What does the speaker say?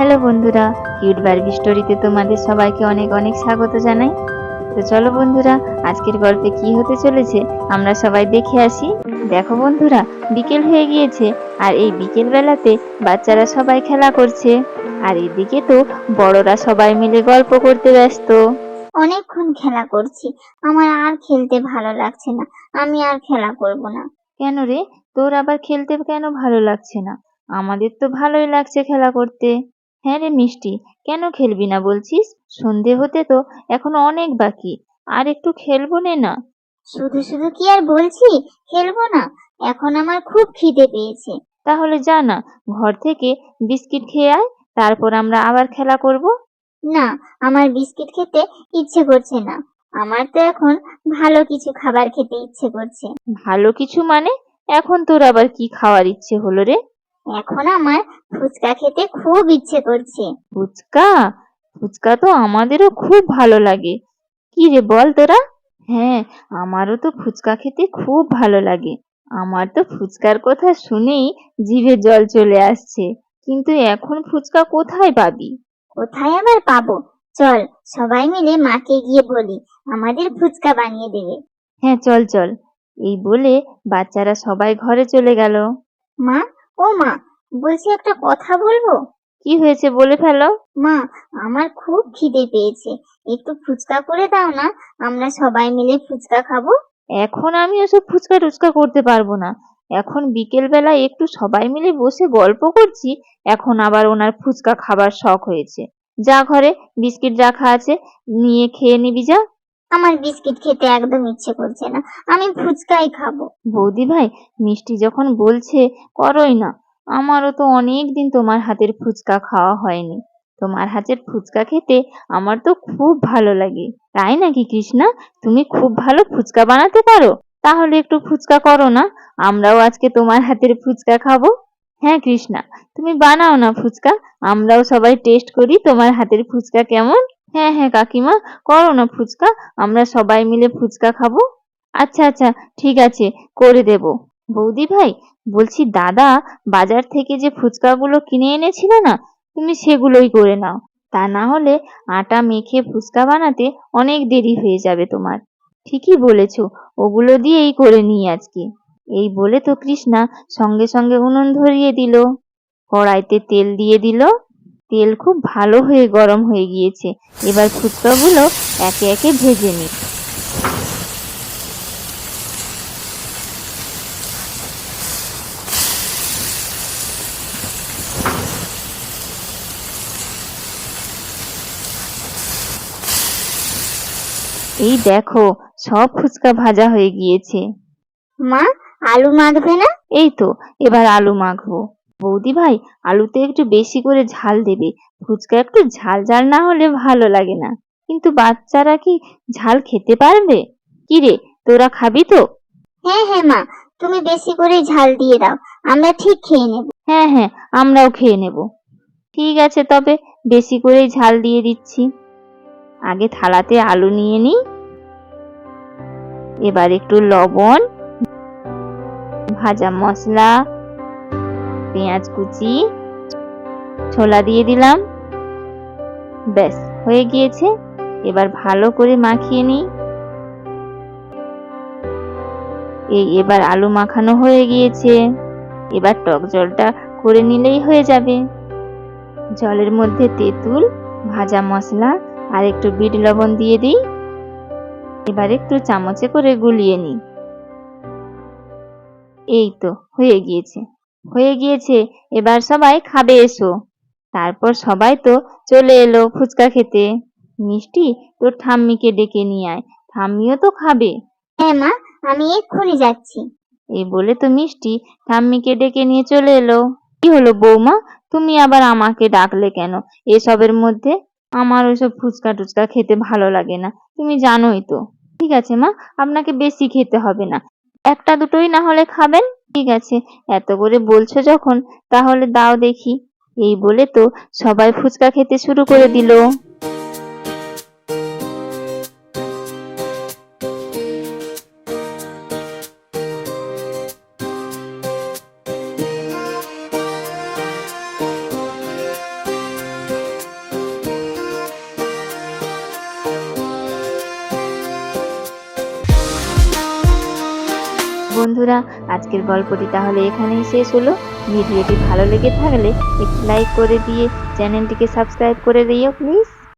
Hello বন্ধুরা, cute Barbie স্টোরিতে তোমাদের সবাইকে অনেক অনেক স্বাগত জানাই। তো চলো বন্ধুরা, আজকের গল্পে কি হতে চলেছে আমরা সবাই দেখে আসি। দেখো বন্ধুরা, বিকেল হয়ে গিয়েছে আর এই বিকেল বেলাতে বাচ্চারা সবাই খেলা করছে, আর এদিকে তো বড়রা সবাই মিলে গল্প করতে ব্যস্ত। অনেকক্ষণ খেলা করছি, আমার আর খেলতে ভালো লাগছে না। আমি আর খেলা করব না। কেন রে, তোর আবার খেলতে কেন ভালো লাগছে না? আমাদের তো ভালোই লাগছে খেলা করতে। হ্যাঁ রে মিষ্টি, কেন খেলবি না বলছিস? সন্ধে হতে তো এখনো অনেক বাকি, আর একটু খেলবো নে না। শুধু শুধু কি আর বলছি খেলবো না? এখন আমার খুব খিদে পেয়েছে। তাহলে যা না, ঘর থেকে বিস্কিট খেয়ে আয়, তারপর আমরা আবার খেলা করব। না, আমার বিস্কিট খেতে ইচ্ছে করছে না। আমার তো এখন ভালো কিছু খাবার খেতে ইচ্ছে করছে। ভালো কিছু মানে? এখন তোর আবার কি খাওয়ার ইচ্ছে হলো রে? এখন আমার ফুচকা খেতে খুব ইচ্ছে করছে। ফুচকা? ফুচকা তো আমাদেরও খুব ভালো লাগে। কি রে বল তোরা? হ্যাঁ, আমারও তো ফুচকা খেতে খুব ভালো লাগে। আমার তো ফুচকার কথা শুনেই জিভে জল চলে আসছে। কিন্তু এখন ফুচকা কোথায় পাবি? কোথায় আবার পাবো? চল, সবাই মিলে মাকে গিয়ে বলি আমাদের ফুচকা বানিয়ে দেবে। হ্যাঁ চল চল। এই বলে বাচ্চারা সবাই ঘরে চলে গেল। মা, ও মা, বলছি একটা কথা বলবো? কি হয়েছে বলে ফেলো। মা, আমার খুব খিদে পেয়েছে, একটু ফুচকা করে দাও না, আমরা সবাই মিলে ফুচকা খাবো। এখন আমি ওসব ফুচকা টুচকা করতে পারবো না। এখন বিকেল বেলা একটু সবাই মিলে বসে গল্প করছি, এখন আবার ওনার ফুচকা খাবার শখ হয়েছে। যা, ঘরে বিস্কিট রাখা আছে, নিয়ে খেয়ে নিবি যা। আমার বিস্কিট খেতে একদম ইচ্ছে করছে না, আমি ফুচকাই খাবো। বৌদি ভাই, মিষ্টি যখন বলছে করোই না। আমারও তো অনেক দিন তোমার হাতের ফুচকা খাওয়া হয়নি। তোমার হাতের ফুচকা খেতে আমার তো খুব ভালো লাগে। তাই নাকি কৃষ্ণা? তুমি খুব ভালো ফুচকা বানাতে পারো? তাহলে একটু ফুচকা করো না, আমরাও আজকে তোমার হাতের ফুচকা খাবো। হ্যাঁ কৃষ্ণা, তুমি বানাও না ফুচকা, আমরাও সবাই টেস্ট করি তোমার হাতের ফুচকা কেমন। হ্যাঁ হ্যাঁ কাকিমা, করো না ফুচকা, আমরা সবাই মিলে ফুচকা খাবো। আচ্ছা আচ্ছা, ঠিক আছে, করে দেব। বৌদি ভাই, বলছি দাদা বাজার থেকে যে ফুচকাগুলো কিনে এনেছিল না, তুমি সেগুলোই করে নাও। তা না হলে আটা মেখে ফুচকা বানাতে অনেক দেরি হয়ে যাবে তোমার। ঠিকই বলেছো, ওগুলো দিয়েই করে নিই আজকে। এই বলে তো কৃষ্ণা সঙ্গে সঙ্গে উনুন ধরিয়ে দিল। কড়াইতে তেল দিয়ে দিল। তেল খুব ভালো হয়ে গরম হয়ে গিয়েছে। এবার ফুচকাগুলো একে একে ভেজে নিই। এই দেখো, সব ফুচকা ভাজা হয়ে গিয়েছে। মা, আলু মাখবে না? এই তো, এবার আলু মাখবো। বৌদি ভাই, আলুতে একটু বেশি করে ঝাল দেবে। ফুচকা একটু ঝাল ঝাল না হলে ভালো লাগে না। কিন্তু বাচ্চারা কি ঝাল খেতে পারবে? কি রে, তোরা খাবি তো? হ্যাঁ হ্যাঁ মা, তুমি বেশি করে ঝাল দিয়ে দাও, আমরা ঠিক খেয়ে নেব। হ্যাঁ হ্যাঁ, আমরাও খেয়ে নেব। ঠিক আছে তবে, বেশি করেই ঝাল দিয়ে দিচ্ছি। আগে থালাতে আলু নিয়ে নিই। এবার একটু লবণ, ভাজা মশলা, পেঁয়াজ কুচি, ছোলা দিয়ে দিলাম। ব্যাস, হয়ে গিয়েছে। এবার ভালো করে মাখিয়ে নিই। এবার আলু মাখানো হয়ে গিয়েছে। এবার টক জলটা করে নিলেই হয়ে যাবে। জলের মধ্যে তেঁতুল, ভাজা মশলা আর একটু বিট লবণ দিয়ে দিই। এবার একটু চামচে করে গুলিয়ে নিই। এই তো হয়ে গিয়েছে, হয়ে গিয়েছে। এবার সবাই খাবে এসো। তারপর সবাই তো চলে এলো ফুচকা খেতে। মিষ্টি, তোর ঠাম্মিকে ডেকে নিয়ে আয়, ঠাম্মিও তো খাবে। হ্যাঁ মা, আমি এক্ষুনি যাচ্ছি। এই বলে তো মিষ্টি ঠাম্মিকে ডেকে নিয়ে চলে এলো। কি হলো বৌমা, তুমি আবার আমাকে ডাকলে কেন এসবের মধ্যে? আমার ওইসব ফুচকা টুচকা খেতে ভালো লাগে না, তুমি জানোই তো। ঠিক আছে মা, আপনাকে বেশি খেতে হবে না, একটা দুটোই না হলে খাবেন। ঠিক আছে, এত করে বলছো যখন, তাহলে দাও দেখি। এই বলে তো সবাই ফুচকা খেতে শুরু করে দিল। বন্ধুরা, আজকের গল্পটি তাহলে এখানেই শেষ হলো। ভিডিওটি ভালো লেগে থাকলে একটি লাইক করে দিয়ে চ্যানেলটিকে সাবস্ক্রাইব করে দিও প্লিজ।